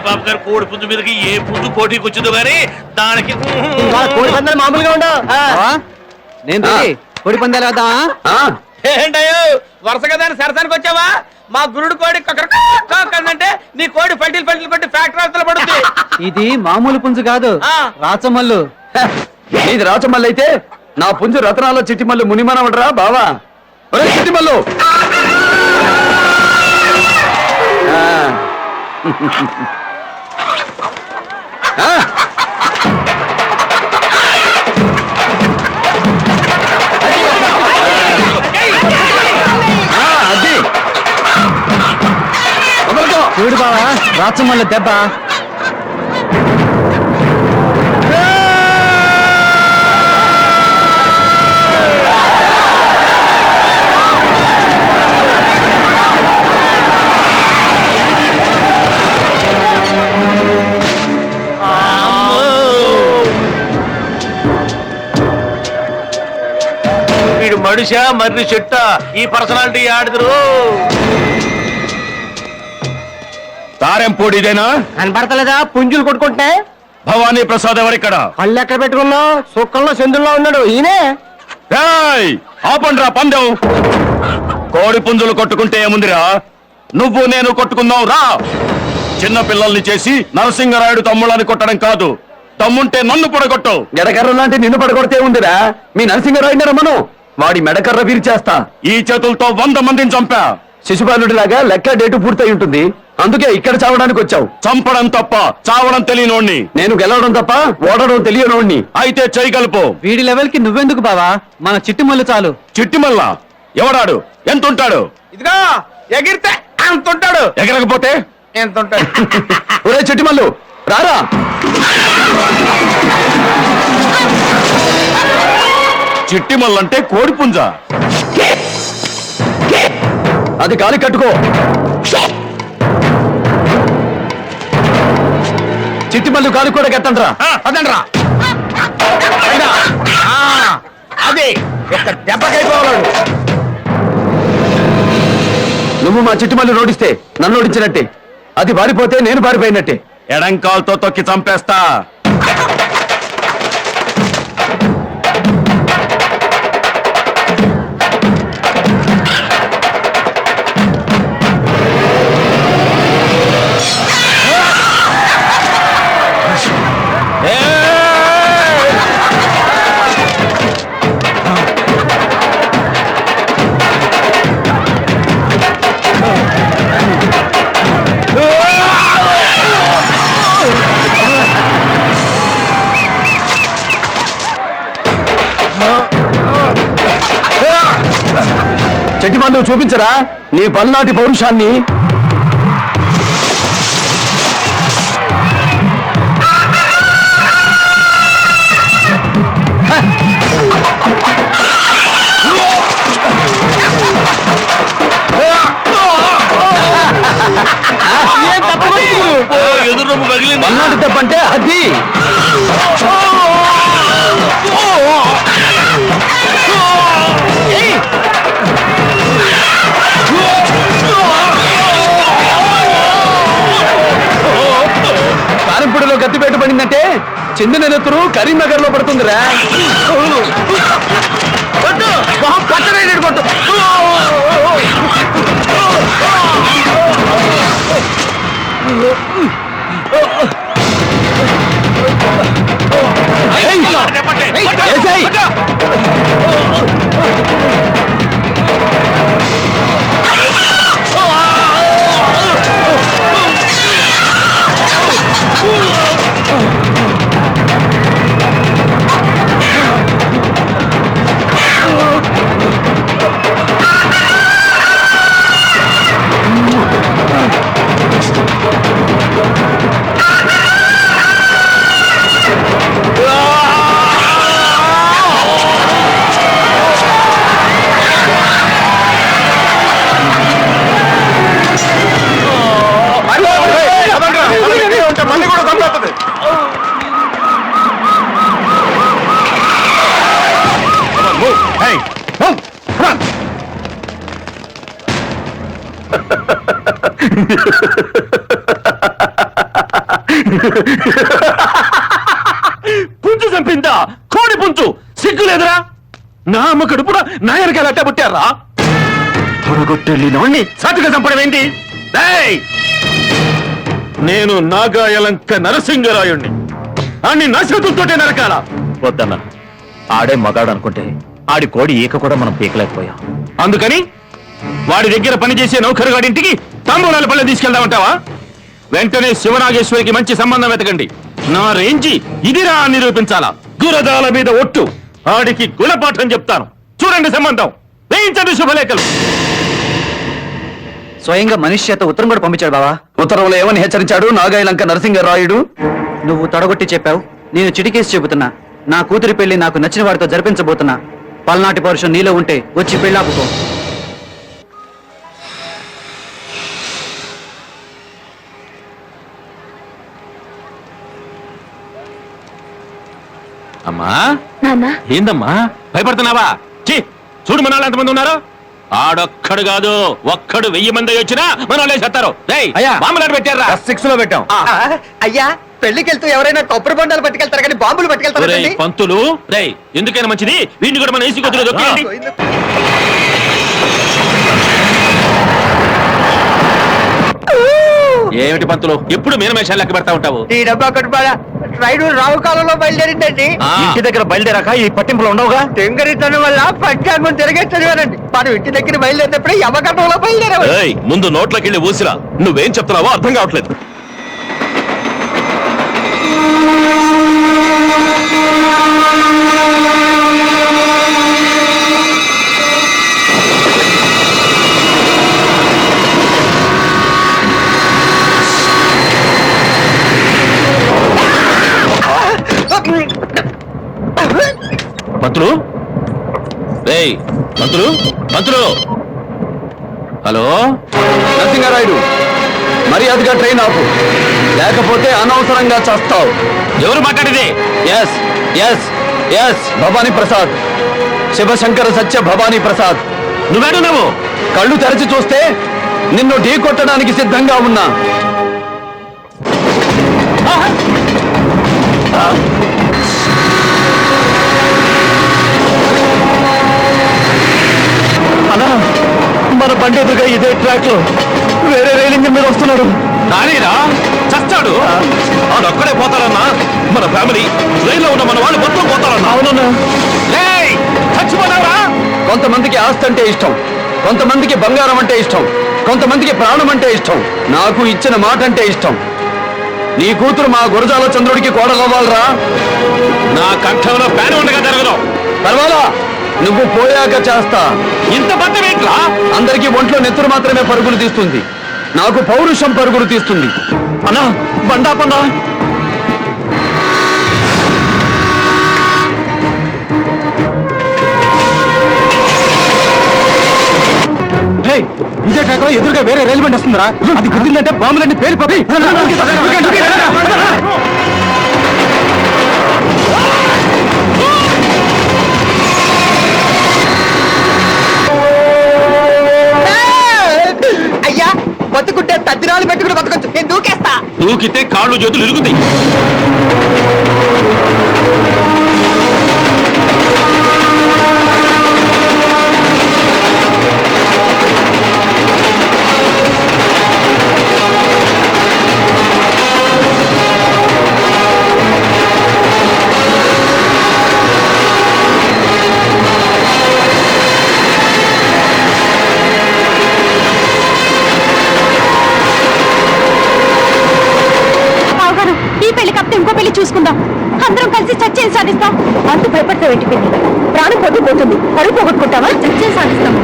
బాబు గారు కోడి పుంజు మీదకి ఏ పుంజు పోటీకి వచ్చిందో గానీ దానికి కోడి పందాలు మామూలుగా ఉండవు. నేను కోడి పందాలు వేద్దామా? ఏంటయ్యో వరుసగా దాన్ని సరసానికి వచ్చావా? మా గురుడు కోడి అంటే నీ కోడి పల్టీలు పల్టీలు కొట్టి ఫ్యాక్టరీ అవతల పడుతుంది. ఇది మామూలు పుంజు కాదు, రాచమల్లు. ఇది రాచమల్లు అయితే నా పుంజు రతనాల చిట్టిమల్లు మునిమనవడరా బావా. చిట్టిమల్లు చూడు బావా, రాచమల్లు దెబ్బ. వీడు మనిషా మర్రి చెట్ట ఈ పర్సనాలిటీ ఆడుదురు. తారెంపూడిదేనా? కనపడతలేదా పుంజులు కొట్టుకుంటే? భవానీ ప్రసాద్ ఎవరిక్కడ? పళ్ళు ఎక్కడ పెట్టుకున్నావు? సుక్కల్లో చంద్రుల్లో ఉన్నాడు ఈయనే. ఆపండ్రా పందెం. కోడి పుంజులు కొట్టుకుంటే ఏముందిరా, నువ్వు నేను కొట్టుకుందాం రా. చిన్న పిల్లల్ని చేసి నరసింగరాయుడు తమ్ముళ్ళని కొట్టడం కాదు, తమ్ముంటే నన్ను పడగొట్టు. ఎడకర్ర లాంటి నిన్ను పడగొడితే ఉందిరా. మీ నరసింగరాయుడిని రమ్మను, వాడి మెడకర్ర విరిచేస్తా. ఈ చేతులతో 100 మందిని చంపా. శిశుపాలుడిలాగా లెక్క డేటు పూర్తయి ఉంటుంది, అందుకే ఇక్కడ చావడానికి వచ్చావు. చంపడం తప్ప చావడం తెలియనోణ్ణి నేను, గెలవడం తప్ప ఓడడం తెలియనోణ్ణి. అయితే చేయగలుపు. వీడి లెవెల్ కి నువ్వెందుకు బావా, మన చిట్టిమల్లు చాలు. చిట్టిమల్ల ఎవడాడు? ఎంత ఉంటాడు? ఇదిగో ఎగిరితే అంత ఉంటాడు, ఎగరకపోతే ఎంత ఉంటాడు. ఒరే చిట్టిమల్లు రారా. చిట్టిమల్లంటే కోడి పుంజ, అది గాలి కట్టుకో. చిట్టిమల్లు గాలి కూడా కట్టండ్రా. అదండ్రా అది ఒక దెబ్బకైపోవాడు. నువ్వు మా చిట్టిమల్లు రోడిస్తే నన్ను ఓడించినట్టే, అది పారిపోతే నేను పారిపోయినట్టే. ఎడంకాల్తో తొక్కి చంపేస్తా. చెట్టిమల్లు చూపించరా నీ పల్నాటి పౌరుషాన్ని. ఎదురు పగిలింది. పల్నాటి దెబ్బంటే అది. కారంపూడిలో గత్తిపేట పడిందంటే చెందిన నెత్తురు కరీంనగర్ లో పడుతుందిరా. కొట్టు. పుంజు చంపిందా? కోడి పుంజు సిగ్గులేదురా? నా అమ్మ కడుపున నాయనకి అట్ట పుట్టారా? పొడగొట్టెళ్ళినోణ్ణి సాటుగా చంపడం ఏంటి? ఏయ్! నేను నాగాయలంక నరసింగరాయుణ్ణి. అన్ని నశతులతోటే నరకాల. వద్దన్న, ఆడే మగాడు అనుకుంటే ఆడి కోడి ఈక కూడా మనం పీకలేకపోయాం. అందుకని వాడి దగ్గర పనిచేసే నౌకరుగాడింటికి తాంబూలాల పళ్ళె తీసుకెళ్దామంటావా? వెంటనే శివనాగేశ్వరికి మంచి సంబంధం వెతకండి. నా రేంజి ఇదిరా అని నిరూపించాలా? గురదాల మీద ఒట్టు. ఆడికి గుణపాఠం చెప్తాను. చూడండి సంబంధం, వేయించండి శుభలేఖలు. స్వయంగా మనిషి చేత ఉత్తరం కూడా పంపించాడు బావా. ఉత్తరంలో ఏమని హెచ్చరించాడు నాగాయలంక నరసింగరాయుడు? నువ్వు తొడగొట్టి చెప్పావు, నేను చిటికేసి చెబుతున్నా. నా కూతురి పెళ్లి నాకు నచ్చిన వాడితో జరిపించబోతున్నా. పల్నాటి పౌరుషం నీలో ఉంటే వచ్చి పెళ్ళాపుకో. అమ్మా, నాన్న ఏందమ్మా భయపడుతున్నావా? చూడు మన వాళ్ళు ఎంతమంది ఉన్నారు. ఆడొక్కడు కాదు, ఒక్కడు 1000 మంది వచ్చినా మన వాళ్ళే చేస్తారు. బాంబులాట పెట్టారా? 6 లో పెట్టాం. అయ్యా పెళ్లికి వెళ్తూ ఎవరైనా కొబ్బరి బొండాలు పట్టుకెళ్తారు కానీ బాంబులు పట్టుకెళ్తారు. పంతులు రేయ్, ఎందుకైనా మంచిది వీడిని కూడా మన ఏసీ కొద్దిగా దొక్కేయండి. ఏమిటి పంతులు ఎప్పుడు మీనమేషాలు లెక్క పెడతా ఉంటావు? ఈ డబ్బా కట్టుబాడా రైలు రావు కాలంలో బయలుదేరిందండి. ఇంటి దగ్గర బయలుదేరాక ఈ పట్టింపులు ఉండవుగా? తెంగరితనం వల్ల పంచాంగం తిరిగే చదివానండి. మనం ఇంటి దగ్గర బయలుదేరినప్పుడు యమకట్టంలో బయలుదేరావు. ఏయ్, ముందు నోట్లోకి వెళ్ళి ఊసిరా. నువ్వేం చెప్తున్నావో అర్థం కావట్లేదు. మంత్రులు రేయ్, మంత్రులు మంత్రులు. హలో నరసింగారాయుడు, మర్యాదగా ట్రైన్ ఆపు, లేకపోతే అనవసరంగా చేస్తావు. ఎవరు మాట్లాడేది? S S S Bhavani Prasad, Shivashankara Satya Bhavani Prasad. నువ్వు కళ్ళు తెరచి చూస్తే నిన్ను ఢీ కొట్టడానికి సిద్ధంగా ఉన్నా. అన్నా, మన బండి ఎదురుగా ఇదే ట్రాక్ లో వేరే రైలు ఇంజిన్ మీద వస్తున్నాడు. నానేరా చస్తాడు. ఆడొక్కడే పోతారన్నా. మన ఫ్యామిలీ రైల్లో ఉన్న మన వాళ్ళు మొత్తం పోతారన్నా. అవునన్నా. చచ్చిపోతావరా? కొంతమందికి ఆస్తి అంటే ఇష్టం, కొంతమందికి బంగారం అంటే ఇష్టం, కొంతమందికి ప్రాణం అంటే ఇష్టం. నాకు ఇచ్చిన మాట అంటే ఇష్టం. నీ కూతురు మా గురజాల చంద్రుడికి కోడలవ్వాలరా. నా కంఠంలో ప్యాన్ ఉండగా జరగదు. పర్వాలా, నువ్వు పోయాక చేస్తా. ఇంత బద్దమేట్లా? అందరికీ ఒంట్లో నెత్తురు మాత్రమే పరుగులు తీస్తుంది, నాకు పౌరుషం పరుగులు తీస్తుంది. అన్నా బండాపన్నా. ఇదే ట్రాక్ లో ఎదురుగా వేరే రైలు బండి వస్తుందిరా. అది గుర్తుందంటే బాంబులన్నీ పేలిపోతాయి. అయ్యా బతుకుంటే తద్దినాలు పెట్టుకుని బతకొచ్చు. నేను దూకేస్తా. దూకితే కాళ్ళు చేతులు ఇరుగుతాయి. ఇంకో పెళ్లి చూసుకుందాం. అందరం కలిసి చచ్చేది సాధిస్తాం. అంత భయపడతావు ఏంటి? పెళ్లి ప్రాణం పోతుంది, పరుగు పోగొట్టుకుంటావా? చచ్చేది సాధిస్తాం.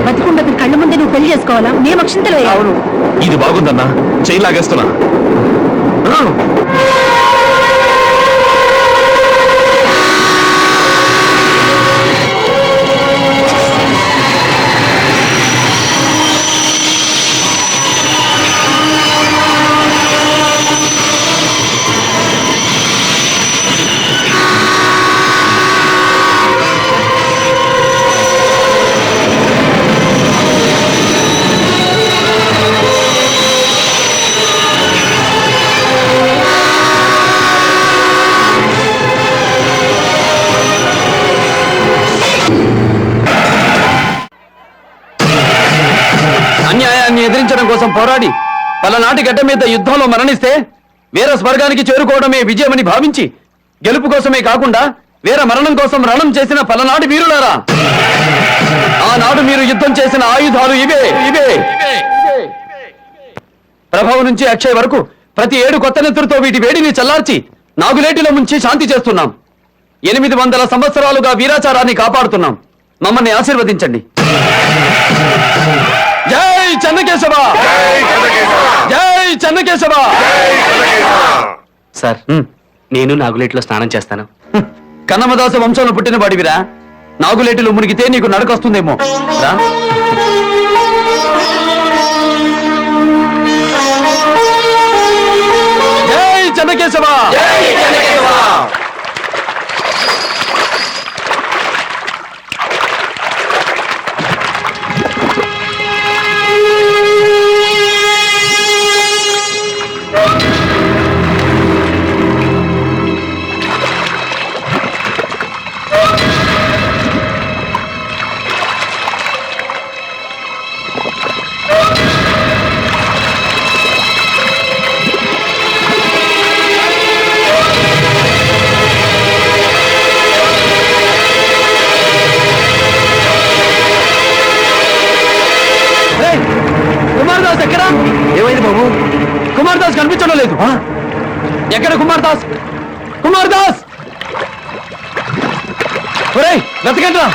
బతికుండదు కళ్ళ ముందే నువ్వు పెళ్లి చేసుకోవాలా? మేము అక్షింతలు వేయాలి. ఇది బాగుందన్నా, చెయ్యి లాగేస్తున్నా. కోసం పోరాడి పలనాటి గడ్డ మీద యుద్ధంలో మరణిస్తే వీర స్వర్గానికి చేరుకోవడమే విజయమని భావించి గెలుపు కోసమే కాకుండా వీర మరణం కోసం రణం చేసిన పలనాటి వీరులారా, ఆనాడు మీరు యుద్ధం చేసిన ఆయుధాలు ఇవే ఇవే ప్రభావం నుంచి అక్షయ్ వరకు ప్రతి 7 కొత్త నెత్తులతో వీటి వేడిని చల్లార్చి నాగులేటిలో ముంచి శాంతి చేస్తున్నాం. 800 సంవత్సరాలుగా వీరాచారాన్ని కాపాడుతున్నాం. మమ్మల్ని ఆశీర్వదించండి. జై చెన్నకేశవ! జై చెన్నకేశవ! సార్ నేను నాగులేటిలో స్నానం చేస్తాను. కన్నమదాస వంశంలో పుట్టిన వాడివిరా, నాగులేటిలో మునిగితే నీకు నడకొస్తుందేమో రా. జై చెన్నకేశవ! కుమార్దాస్ ఎక్కడ? ఏమైంది బాబు? కుమార్దాస్ కనిపించడం లేదు. ఎక్కడ కుమార్దాస్? కుమార్దాస్ వెతకండి.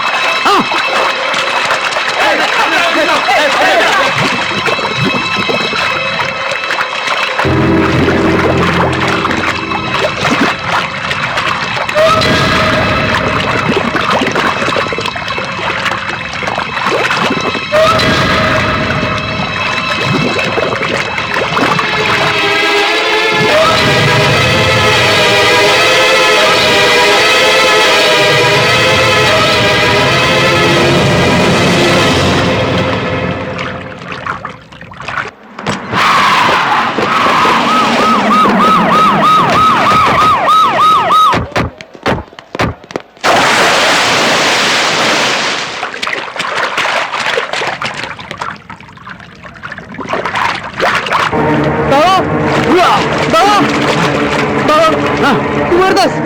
కుమార్దాస్!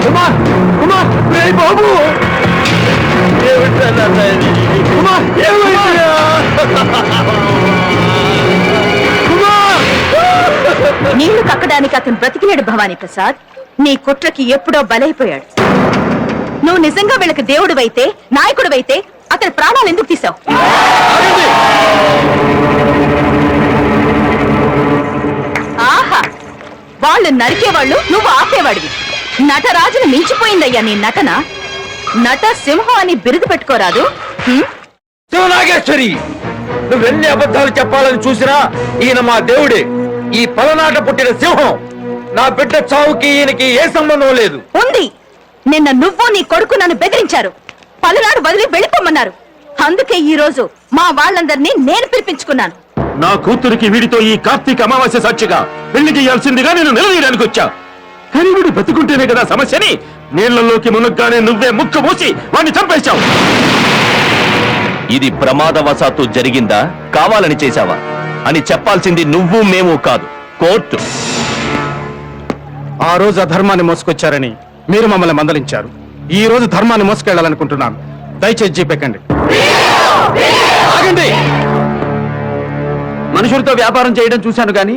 కుమార్! కుమార్! బాబు! కుమార్! నీళ్లు కక్కడానికి అతను బ్రతికిలేడు భవానీ ప్రసాద్. నీ కుట్రకి ఎప్పుడో బలైపోయాడు. నువ్వు నిజంగా వీళ్ళకి దేవుడివైతే, నాయకుడివైతే అతని ప్రాణాలు ఎందుకు తీసావు? ఆహా, వాళ్ళు నరికేవాళ్ళు, నువ్వు ఆపేవాడివి. నటరాజును మించిపోయిందయ్యా నీ నటన. నట సింహం అని బిరుదు పెట్టుకోరాదు. శివనాగేశ్వరి, నువ్వెన్ని అబద్ధాలు చెప్పాలని చూసినా ఈయన మా దేవుడే. ఈ పలనాట పుట్టిన సింహం. నా బిడ్డ చావుకి ఈయనకి ఏ సంబంధం లేదు. ఉంది. నిన్న నువ్వు నీ కొడుకు నన్ను బెదిరించారు. పలునాడు వదిలి వెళ్ళిపోమన్నారు. అందుకే ఈ రోజు మా వాళ్ళందరినీ నేను పిలిపించుకున్నాను. నా కూతురికి వీడితో ఈ కార్తీక అమావాస్య సాక్షిగా పెళ్లి చేయాల్సిందిగా నేను నిలదీయడానికి వచ్చా. కానీ వీడు బతుకుంటేనే కదా సమస్యని నీళ్లలోకి మునగ్గానే నువ్వే ముక్క మూసి వాడిని చంపేశావు. ఇది ప్రమాదవశాత్తు జరిగిందా, కావాలని చేశావా అని చెప్పాల్సింది నువ్వు మేము కాదు, కోర్టు. ఆ రోజు అధర్మాన్ని మోసుకొచ్చారని మీరు మమ్మల్ని మందలించారు. ఈ రోజు ధర్మాన్ని మోసుకెళ్లాలనుకుంటున్నాను. దయచేసి జీపెక్కండి. ఆగండి! మనుషులతో వ్యాపారం చేయడం చూశాను గాని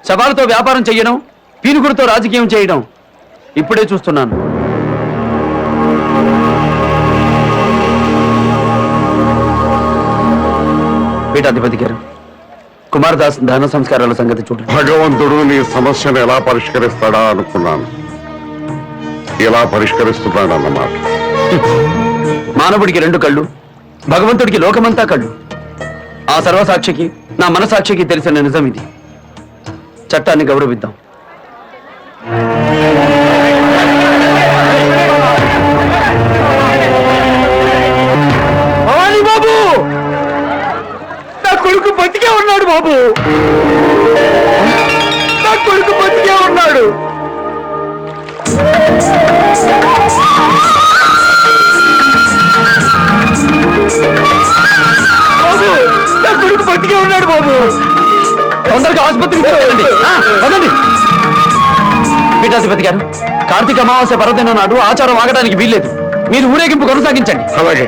శవాలతో వ్యాపారం చేయడం, పీనుగుడితో రాజకీయం చేయడం ఇప్పుడే చూస్తున్నాను. పీఠాధిపతి గారు, కుమారదాస్ దహన సంస్కారాల సంగతి చూడండి. భగవంతుడు నీ సమస్యను ఎలా పరిష్కరిస్తాడా అనుకున్నాను. ఇలా పరిష్కరిస్తున్నాడన్నమాట. మానవుడికి 2 కళ్ళు, భగవంతుడికి లోకమంతా కళ్ళు. ఆ సర్వసాక్షికి, నా మనసాక్షికి తెలిసిన నిజం ఇది. చట్టాన్ని గౌరవిద్దాం. భవానీ బాబు, నా కొడుకు బతికే ఉన్నాడు బాబు. నా కొడుకు బతికే ఉన్నాడు. తొందరగా ఆసుపత్రికి తీసుకెళ్ళండి. పదండి. పీఠాధిపతి గారు, కార్తీక అమావాస్య పర్వదినం నాడు ఆచారం ఆగడానికి వీల్లేదు. మీరు ఊరేగింపు కొనసాగించండి. అలాగే